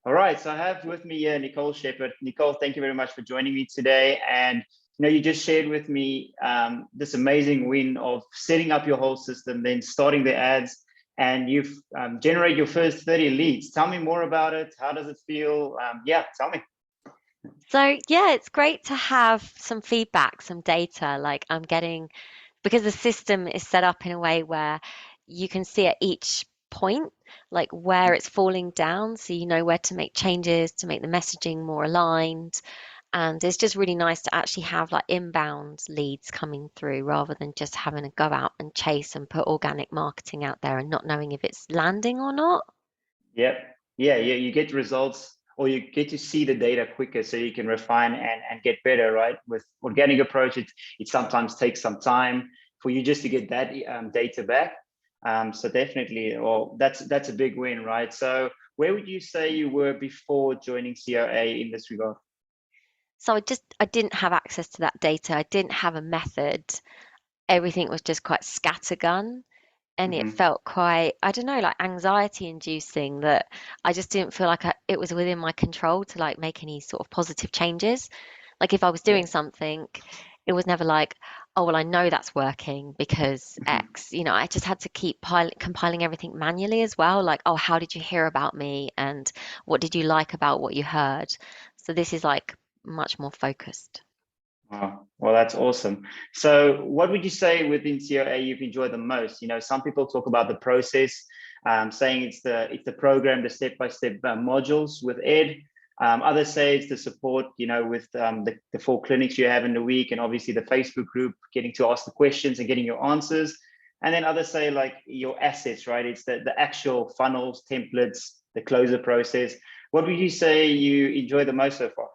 All right, so I have with me here Nicole Shepherd. Nicole, thank you very much for joining me today. And you just shared with me this amazing win of setting up your whole system, then starting the ads, and you've generated your first 30 leads. Tell me more about it. How does it feel? Yeah, tell me. So yeah, it's great to have some feedback, some data. Like I'm getting, because the system is set up in a way where you can see at each point, like where it's falling down, so you know where to make changes to make the messaging more aligned. And it's just really nice to actually have like inbound leads coming through rather than just having to go out and chase and put organic marketing out there and not knowing if it's landing or not. Yep. Yeah, you get results or you get to see the data quicker so you can refine and get better, right? With organic approach, it sometimes takes some time for you just to get that data back. So definitely, well, that's a big win, right? So where would you say you were before joining COA in this regard? So I didn't have access to that data. I didn't have a method. Everything was just quite scattergun, and it Hmm. felt quite, I don't know, like anxiety inducing, that I just didn't feel like it was within my control to like make any sort of positive changes. Like if I was Yeah. doing something, it was never like, oh well, I know that's working because Hmm. X. I just had to keep compiling everything manually as well, like, oh, how did you hear about me and what did you like about what you heard? So this is like much more focused. Wow. Well, that's awesome. So, what would you say within COA you've enjoyed the most? Some people talk about the process, saying it's the program, the step-by-step modules with Ed. Others say it's the support, with the 4 clinics you have in the week, and obviously the Facebook group, getting to ask the questions and getting your answers. And then others say like your assets, right? It's the actual funnels, templates, the closer process. What would you say you enjoy the most so far?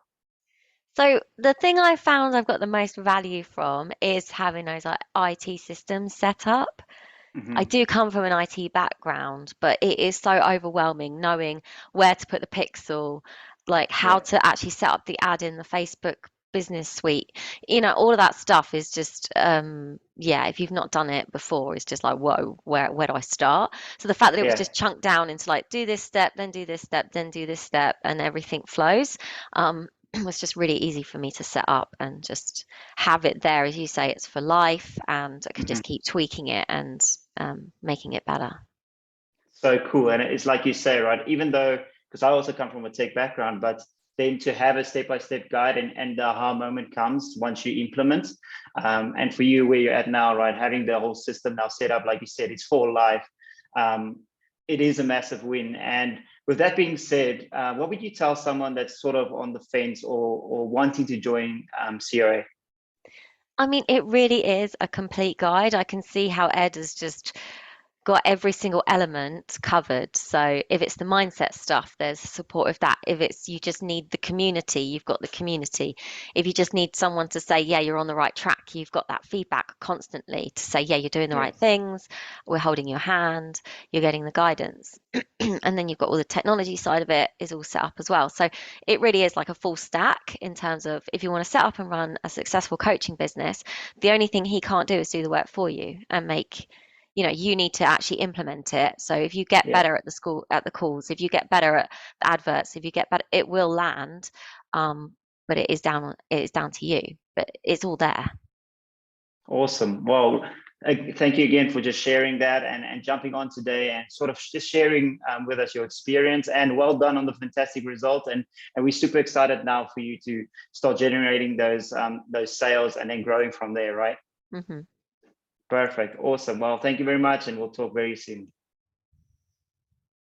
So the thing I found I've got the most value from is having those like IT systems set up. I Hmm. do come from an IT background, but it is so overwhelming knowing where to put the pixel, like how Yeah. to actually set up the ad in the Facebook business suite. All of that stuff is just yeah, if you've not done it before, it's just like, whoa, where do I start? So the fact that it was Yeah. just chunked down into like do this step, then do this step, then do this step, and everything flows, was just really easy for me to set up and just have it there. As you say, it's for life, and I could Mhm. just keep tweaking it and making it better. So cool. And it's like you say, right? Even though, because I also come from a tech background, but then to have a step-by-step guide and the aha moment comes once you implement. And for you, where you're at now, right? Having the whole system now set up, like you said, it's for life. Um, it is a massive win. And with that being said, what would you tell someone that's sort of on the fence or wanting to join COA? I mean, it really is a complete guide. I can see how Ed has just got every single element covered. So if it's the mindset stuff, there's support of that. If it's you just need the community, you've got the community. If you just need someone to say, yeah, you're on the right track, you've got that feedback constantly to say, yeah, you're doing the Yeah. right things, we're holding your hand, you're getting the guidance. And then you've got all the technology side of it is all set up as well. So it really is like a full stack in terms of if you want to set up and run a successful coaching business, the only thing he can't do is do the work for you and make you need to actually implement it. So if you get Yeah. better at the calls, if you get better at the adverts, if you get better, it will land. But it is down to you. But it's all there. Awesome. Well, thank you again for just sharing that and jumping on today and sort of just sharing with us your experience. And well done on the fantastic result. And we're super excited now for you to start generating those sales and then growing from there. Right. Hmm. Perfect. Awesome. Well, thank you very much, and we'll talk very soon.